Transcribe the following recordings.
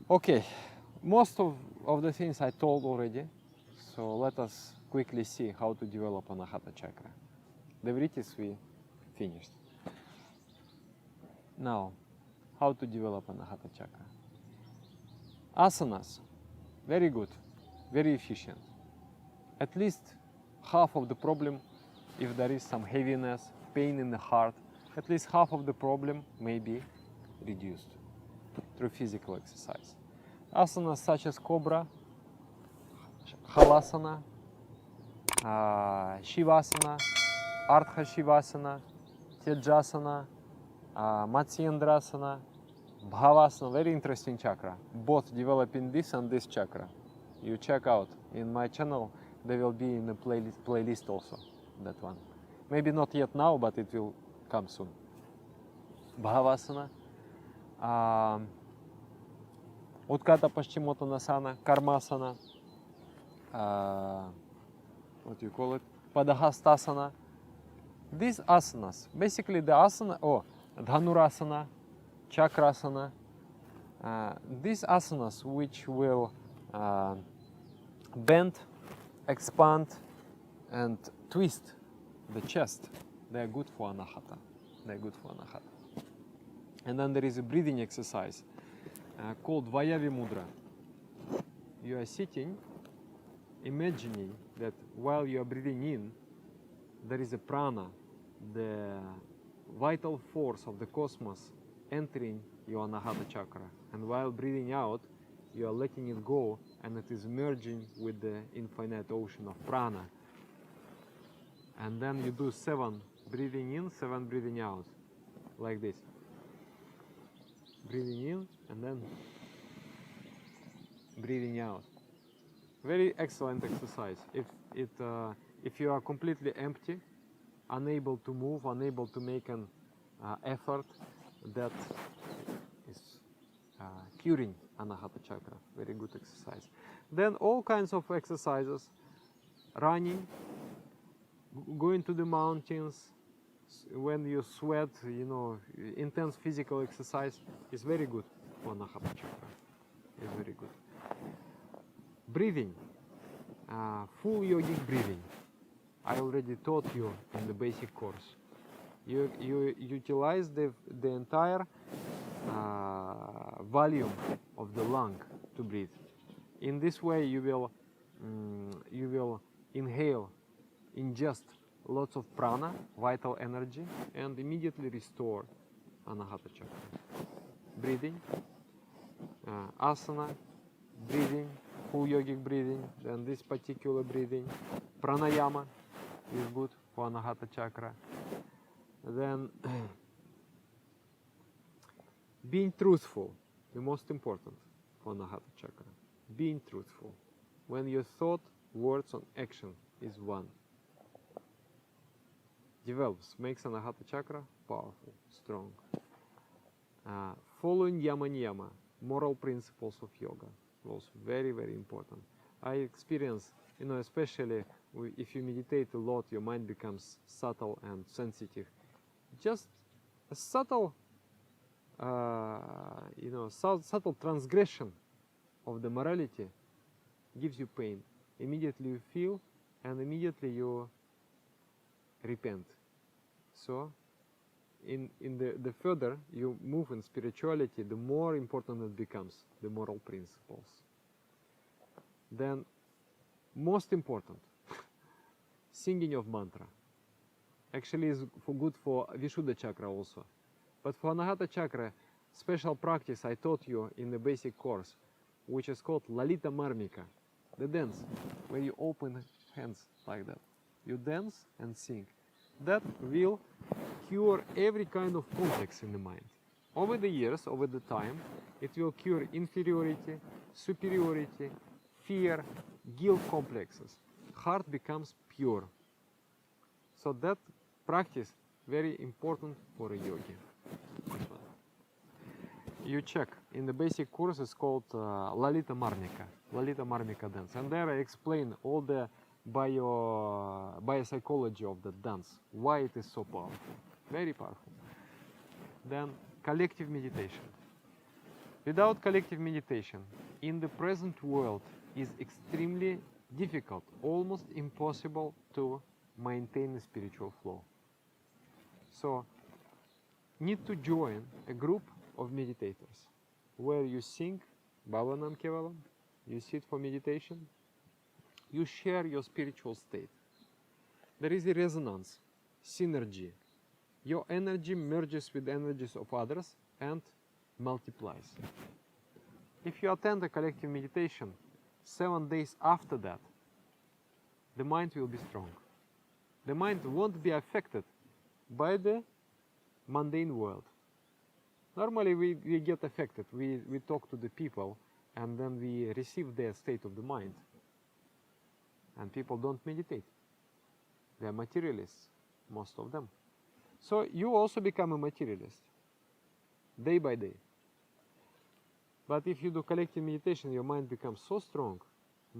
Okay, most of the things I told already, so let us quickly see how to develop Anahata chakra. The vritis we finished. Now, how to develop Anahata chakra. Asanas, very good, very efficient. At least half of the problem, if there is some heaviness, pain in the heart, at least half of the problem may be reduced through physical exercise. Asanas such as Cobra, Halasana, Shivasana, Ardha Shivasana, Tejasana, Matsyendrasana, Bhavasana, very interesting chakra. Both developing this and this chakra. You check out in my channel, they will be in the playlist also, that one. Maybe not yet now, but it will come soon. Bhavasana, Utkata Paschimottanasana, Karmasana, what do you call it? Padahastasana. These asanas, basically the asana, Dhanurasana, Chakrasana, these asanas which will bend, expand and twist the chest, they are good for Anahata. They are good for Anahata. And then there is a breathing exercise called Vayavi Mudra. You are sitting, imagining that while you are breathing in, there is a prana, the vital force of the cosmos entering your Anahata chakra. And while breathing out, you are letting it go and it is merging with the infinite ocean of prana. And then you do 7 breathing in, 7 breathing out, like this. Breathing in and then breathing out. Very excellent exercise. If you are completely empty, unable to move, unable to make an effort, that is curing Anahata chakra. Very good exercise. Then all kinds of exercises, running, going to the mountains, when you sweat, intense physical exercise is very good for Anahata chakra. It's very good. Breathing, full yogic breathing. I already taught you in the basic course. You utilize the entire volume of the lung to breathe. In this way, you will inhale, ingest lots of prana, vital energy, and immediately restore Anahata chakra. Breathing, asana, breathing, full yogic breathing, then this particular breathing. Pranayama is good for Anahata chakra. Then being truthful, the most important for Anahata chakra. Being truthful. When your thought, words, and action is one. Develops, makes Anahata chakra powerful, strong. Following yama niyama, moral principles of yoga, also very, very important. I experience, especially if you meditate a lot, your mind becomes subtle and sensitive. Just a subtle, subtle transgression of the morality gives you pain. Immediately you feel, and immediately you repent. So, in the further you move in spirituality, the more important it becomes, the moral principles. Then, most important, singing of mantra. Actually is good for Vishuddha chakra also. But for Anahata chakra, special practice I taught you in the basic course, which is called Lalita Marmika, the dance, where you open hands like that. You dance and sing. That will cure every kind of complex in the mind. Over the years, over the time, it will cure inferiority, superiority, fear, guilt complexes. Heart becomes pure. So that practice very important for a yogi. You check in the basic course, it's called Lalita Marmika dance, and there I explain all the biopsychology of the dance, why it is so powerful, very powerful. Then collective meditation. Without collective meditation, in the present world is extremely difficult, almost impossible to maintain a spiritual flow. So, need to join a group of meditators where you sing Bhavanam Kevalam, you sit for meditation, you share your spiritual state. There is a resonance, synergy. Your energy merges with the energies of others and multiplies. If you attend a collective meditation, 7 days after that, the mind will be strong. The mind won't be affected by the mundane world. Normally we get affected. We talk to the people and then we receive their state of the mind. And people don't meditate. They are materialists, most of them. So you also become a materialist, day by day. But if you do collective meditation, your mind becomes so strong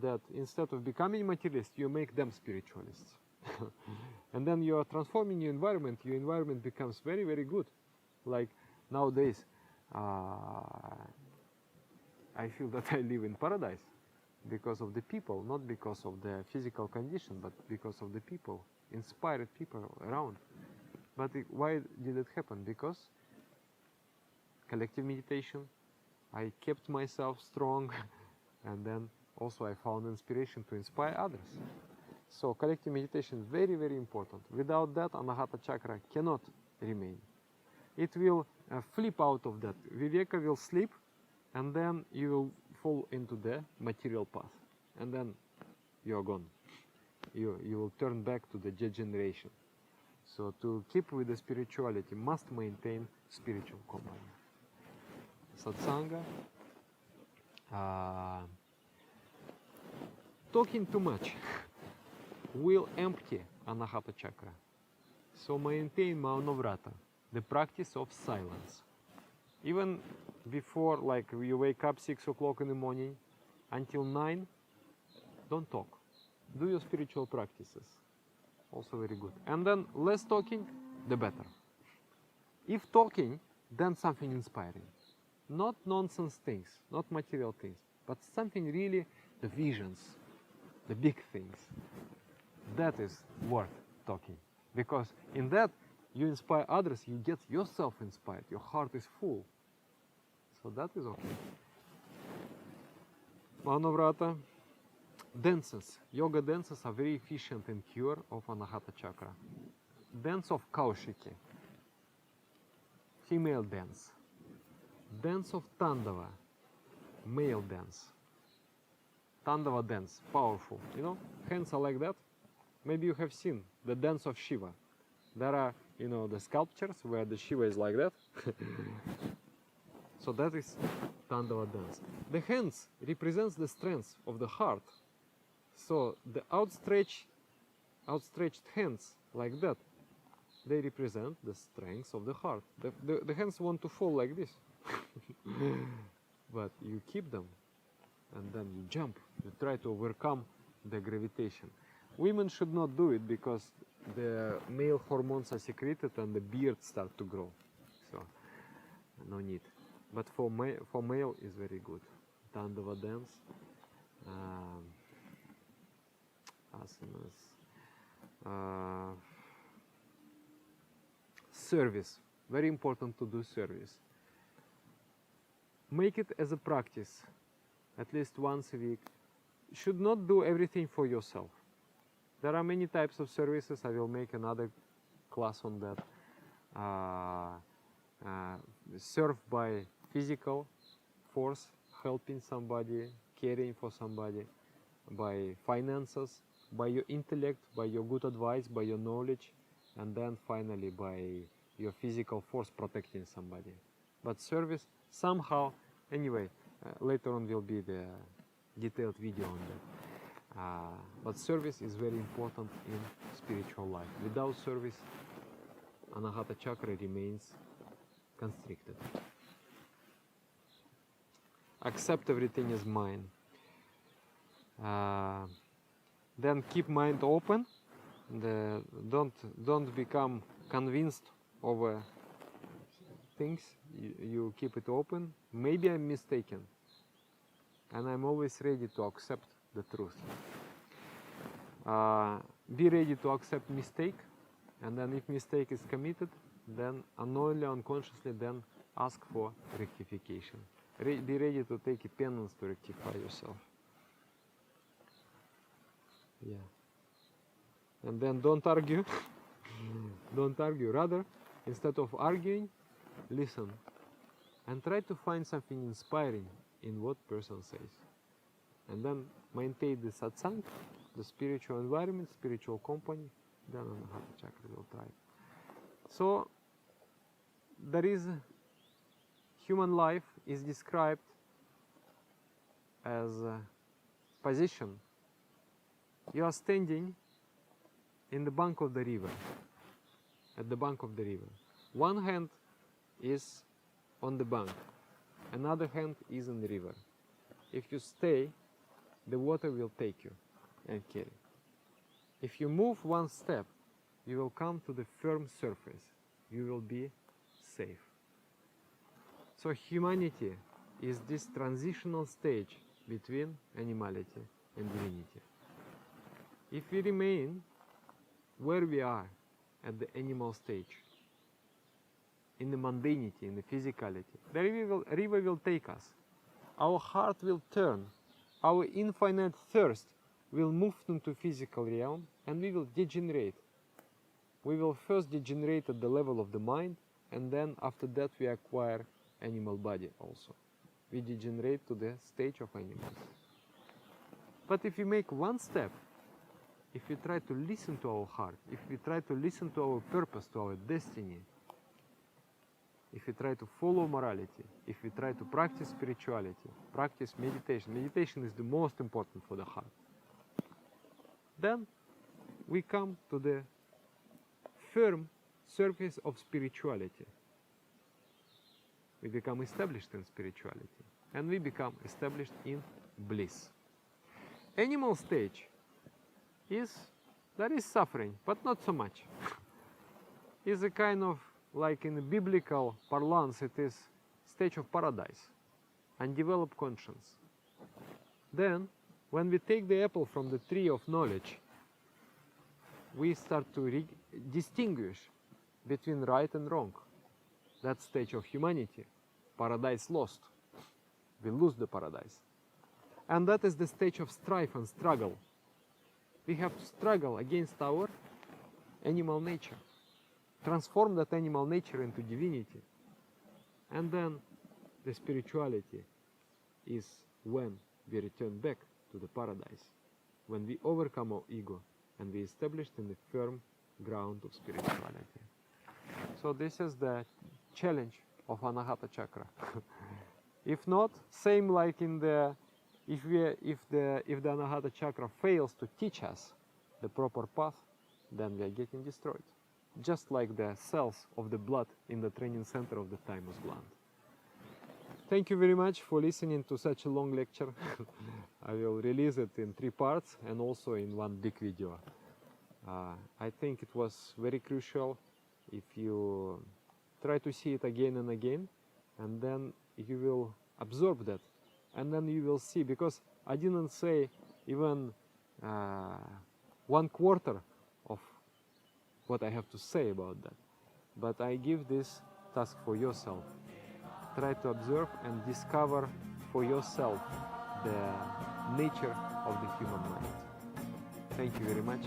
that instead of becoming materialist, you make them spiritualists. And then you are transforming your environment becomes very, very good. Like nowadays, I feel that I live in paradise because of the people, not because of the physical condition, but because of the people, inspired people around. But why did it happen? Because collective meditation, I kept myself strong, and then also I found inspiration to inspire others. So collective meditation is very, very important. Without that, Anahata Chakra cannot remain. It will flip out of that. Viveka will slip, and then you will fall into the material path. And then you are gone. You will turn back to the degeneration. So to keep with the spirituality, must maintain spiritual company. Satsanga. Talking too much will empty Anahata Chakra. So maintain Maunavrata, the practice of silence. Even before, like you wake up 6 o'clock in the morning, until 9, don't talk. Do your spiritual practices. Also very good. And then less talking, the better. If talking, then something inspiring. Not nonsense things, not material things, but something really, the visions, the big things. That is worth talking. Because in that, you inspire others, you get yourself inspired, your heart is full. So that is okay. Maunavrata. Dances. Yoga dances are very efficient in cure of Anahata Chakra. Dance of Kaushiki. Female dance. Dance of Tandava. Male dance. Tandava dance. Powerful. You know, hands are like that. Maybe you have seen the dance of Shiva. There are, you know, the sculptures where the Shiva is like that. So that is Tandava dance. The hands represents the strength of the heart. So the outstretched hands like that, they represent the strength of the heart. The hands want to fall like this. But you keep them and then you jump. You try to overcome the gravitation. Women should not do it because the male hormones are secreted and the beard starts to grow. So no need. But for male is very good. Tandava dance. Asanas. Service. Very important to do service. Make it as a practice, at least once a week. Should not do everything for yourself. There are many types of services. I will make another class on that. Serve by physical force, helping somebody, caring for somebody, by finances, by your intellect, by your good advice, by your knowledge, and then finally by your physical force protecting somebody. But service, somehow, anyway, later on will be the detailed video on that. But service is very important in spiritual life. Without service, Anahata Chakra remains constricted. Accept everything as mine. Then keep mind open. Don't become convinced over things. you keep it open. Maybe I'm mistaken, and I'm always ready to accept the truth. Be ready to accept mistake, and then if mistake is committed, then unknowingly, unconsciously, then ask for rectification. Be ready to take a penance to rectify yourself. Yeah. And then don't argue. Don't argue. Rather, instead of arguing, listen and try to find something inspiring in what person says. And then maintain the satsang, the spiritual environment, spiritual company, then Anahata Chakra will thrive. So, there is human life is described as a position. You are standing in the bank of the river, at the bank of the river. One hand is on the bank, another hand is in the river. If you stay, the water will take you and carry. If you move one step, you will come to the firm surface. You will be safe. So humanity is this transitional stage between animality and divinity. If we remain where we are at the animal stage, in the mundanity, in the physicality, the river will take us. Our heart will turn. Our infinite thirst will move into physical realm, and we will degenerate. We will first degenerate at the level of the mind, and then after that we acquire animal body also. We degenerate to the stage of animals. But if we make one step, if we try to listen to our heart, if we try to listen to our purpose, to our destiny, if we try to follow morality, if we try to practice spirituality, practice meditation, meditation is the most important for the heart, then we come to the firm surface of spirituality. We become established in spirituality, and we become established in bliss. Animal stage there is suffering, but not so much. Is a kind of, like in the biblical parlance, it is stage of paradise, undeveloped conscience. Then, when we take the apple from the tree of knowledge, we start to distinguish between right and wrong. That stage of humanity, paradise lost. We lose the paradise. And that is the stage of strife and struggle. We have to struggle against our animal nature, transform that animal nature into divinity. And then the spirituality is when we return back to the paradise, when we overcome our ego and we established in the firm ground of spirituality. So this is the challenge of Anahata Chakra. If not, same like in the if the Anahata Chakra fails to teach us the proper path, then we are getting destroyed. Just like the cells of the blood in the training center of the thymus gland. Thank you very much for listening to such a long lecture. I will release it in 3 parts and also in one big video. I think it was very crucial if you try to see it again and again, and then you will absorb that, and then you will see, because I didn't say even 1/4 of what I have to say about that, but I give this task for yourself. Try to observe and discover for yourself the nature of the human mind. Thank you very much.